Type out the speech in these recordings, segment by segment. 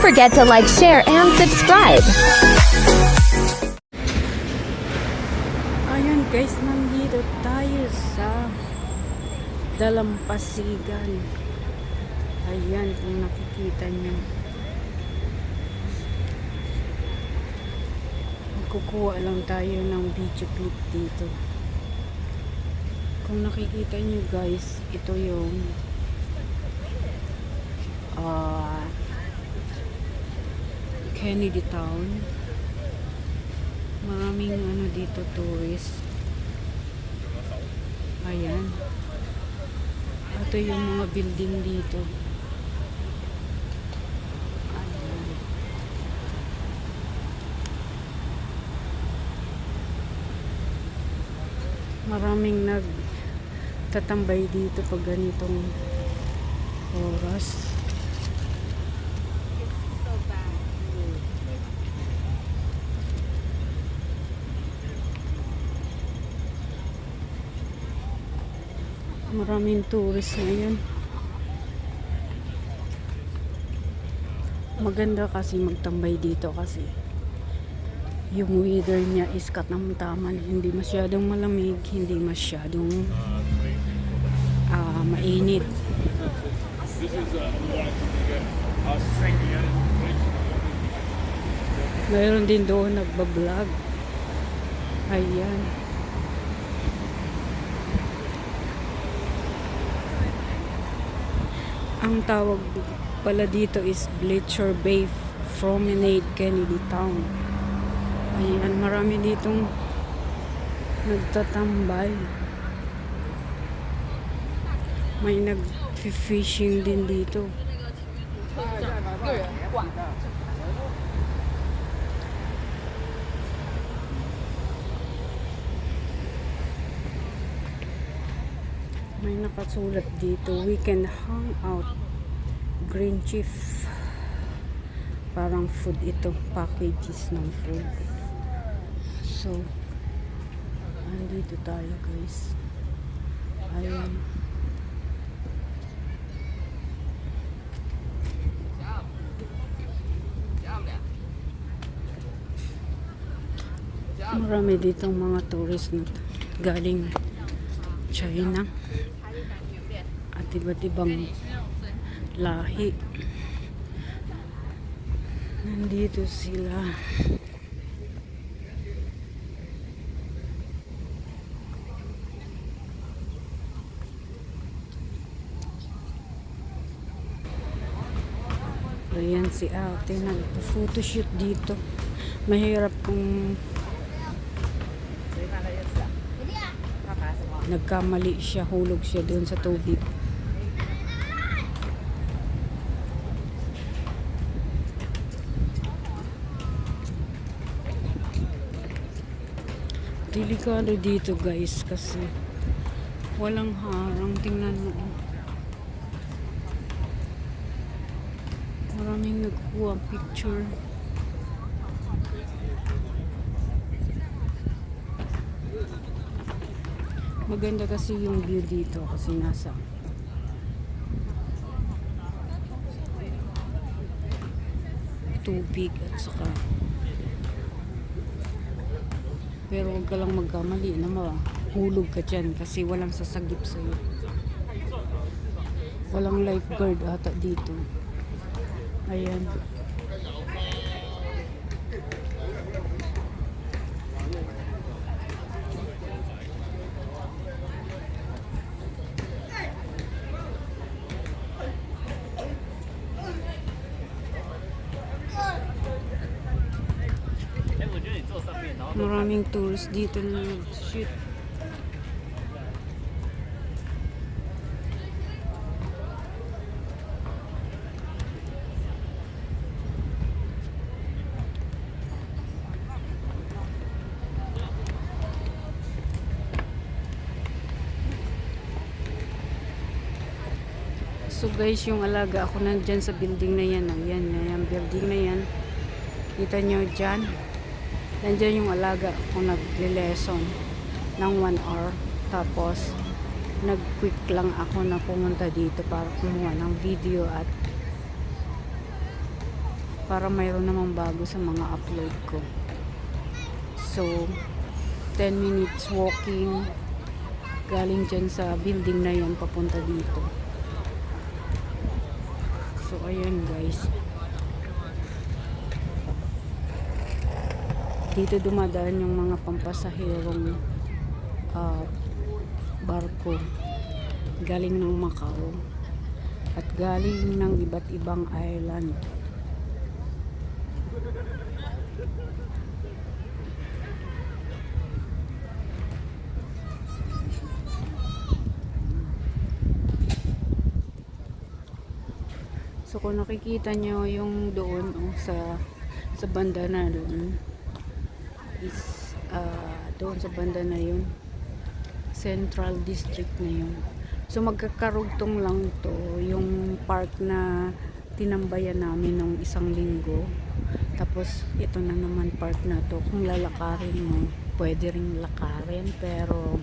forget to like, share, and subscribe. Ayan guys, nandito tayo sa Dalampasigan. Ayan, kung nakikita nyo. Kukuha lang tayo ng video clip dito. Kung nakikita nyo guys, ito yung Kennedy Town. Maraming ano dito, tourist. Ayan. Ito yung mga building dito. Ayan. Maraming nagtatambay dito pag ganitong oras. Maraming tourist ngayon. Maganda kasi magtambay dito kasi yung weather niya is katamtaman. Hindi masyadong malamig, hindi masyadong mainit. Mayroon din doon nagbablog. Ayan. Ang tawag pala dito is Bleacher Bay Promenade, Kennedy Town. Ayan, marami ditong nagtatambay. May nag-fishing din dito. May nakasulat dito, weekend hangout, Green Chief. Parang food ito, packages ng food. So, andito tayo guys. Ayan. Marami ditong mga tourist na galing China at iba't ibang lahi. Nandito sila. Ayan si ate, nag-photoshoot dito. Mahirap kung nagkamali siya, hulog siya doon sa tubig. Delikado dito guys kasi walang harang. Tingnan mo. Maraming nagkuha picture. Maganda kasi yung view dito kasi nasa tubig at saka pero huwag ka lang magkamali na mahulog ka dyan kasi walang sasagip sa'yo. Walang lifeguard ata dito. Ayan. Maraming tourists dito na nag-shoot. So guys, yung alaga ako nandyan sa building na yan. Ayan, yung building na yan. Kita nyo dyan. Nandyan yung alaga ko nagle-lesson ng 1 hour. Tapos, nag-quick lang ako na pumunta dito para kumuha ng video at para mayroon namang bago sa mga upload ko. So 10 minutes walking galing dyan sa building na yun papunta dito. So ayun guys, dito dumadaan yung mga pampasahirong barko galing ng Macau at galing ng iba't ibang island. So kung nakikita nyo yung doon sa banda na doon is doon sa banda na yun, Central District na yun. So magkakarugtong lang to yung park na tinambayan namin nung isang linggo. Tapos ito na naman park na to. Kung lalakarin mo, pwede ring lakarin, pero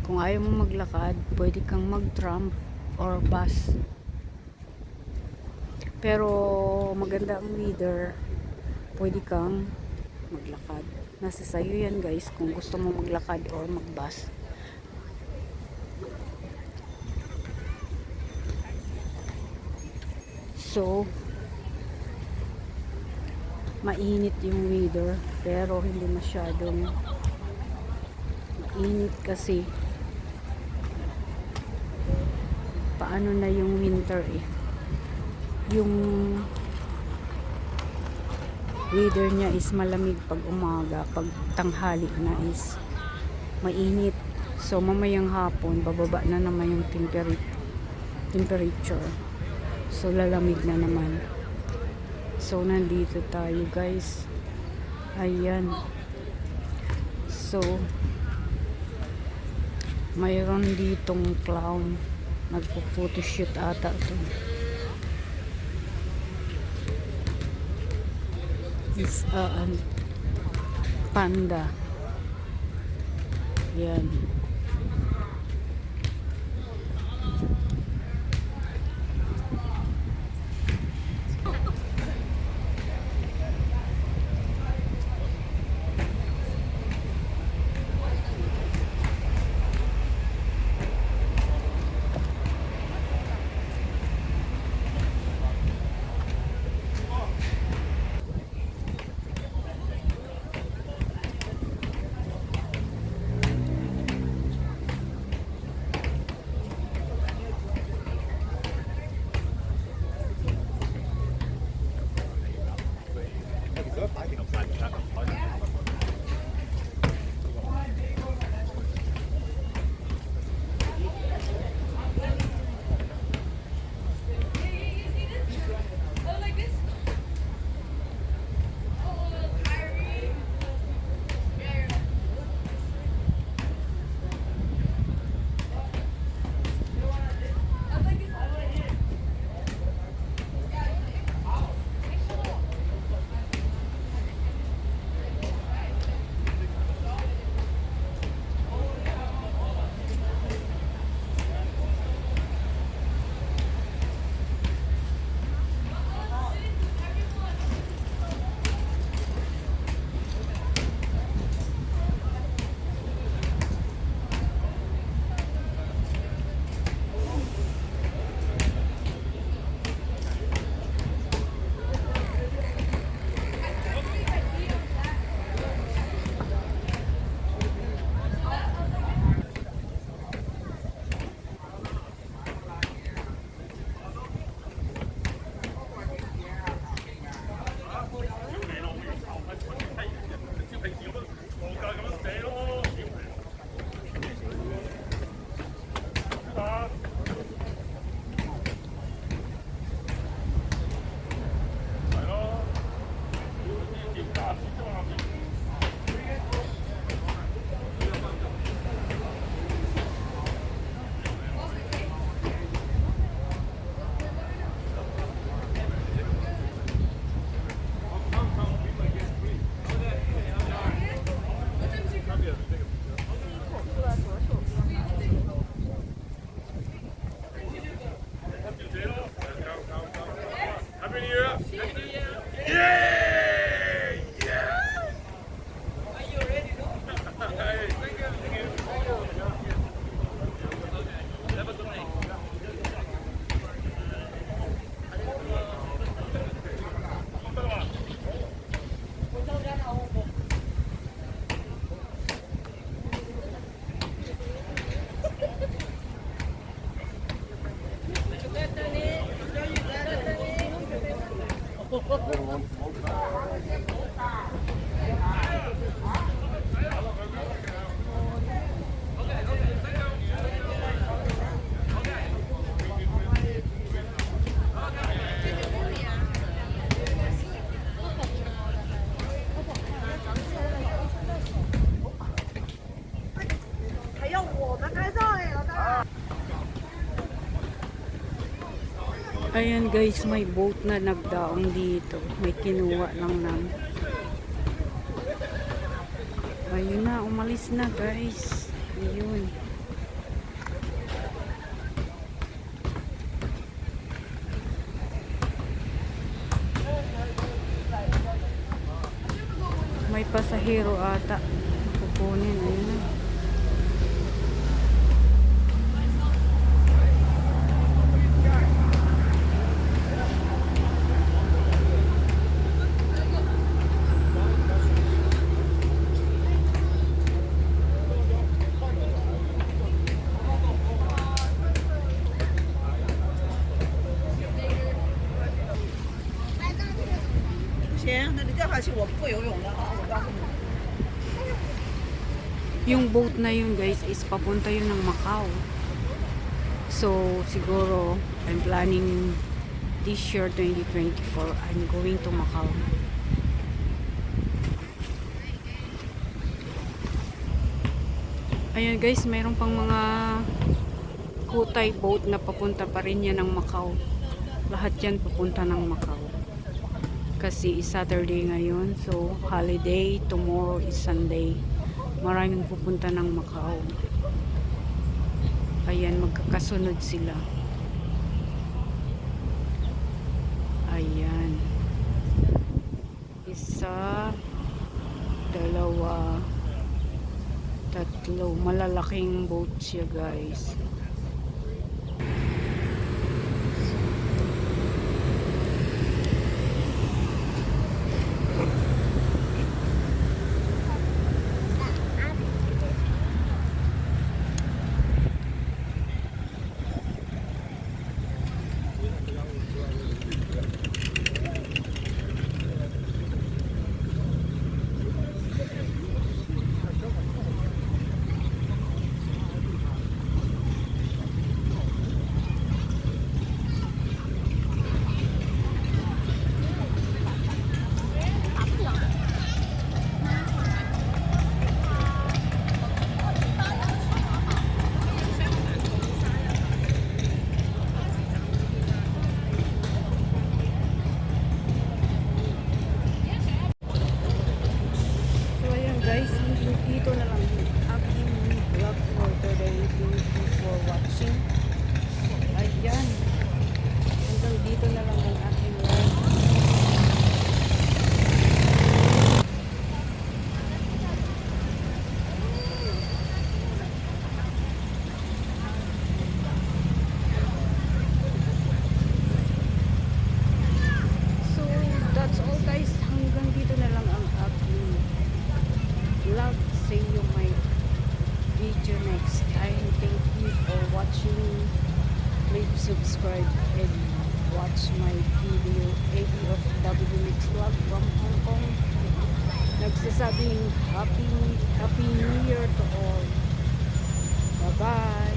kung ayaw mo maglakad, pwede kang mag-tram or bus. Pero maganda ang weather, pwede kang maglakad. Nasa sayo yan guys kung gusto mo maglakad or magbus. So mainit yung weather, pero hindi masyadong mainit kasi paano na yung winter eh. Yung weather niya is malamig pag umaga, pag tanghali na is mainit. So mamayang hapon bababa na naman yung temperature. So lalamig na naman. So nandito tayo guys. Ayan. So mayroon ditong clown, nagpo-photoshoot ata to. Is panda. Yan. Ayan guys, may boat na nagdaong dito. May kinuha lang namin. Ayun na, umalis na guys. Ayun. May pasahero ata. Kukunin, ayun na. Yung boat na yun guys is papunta yun ng Macau. So siguro I'm planning this year 2024 I'm going to Macau. Ayan guys, mayroon pang mga kutay boat na papunta pa rin yan ng Macau. Lahat yan papunta ng Macau. Kasi is Saturday ngayon, so holiday, tomorrow is Sunday. Maraming pupunta ng Macau. Ayan, magkakasunod sila. Ayan. Isa, dalawa, tatlo. Malalaking boat siya guys. Guys, dito na lang aking vlog for today. Thank you for watching. Ayan. Hanggang dito na lang ang aking vlog. So, that's all guys. Hanggang dito na lang ang aking vlog. See you my video next time. Thank you for watching. Please subscribe and watch my video. AB of W Mix Vlog from Hong Kong. Nagsasabing happy New Year to all. Bye bye.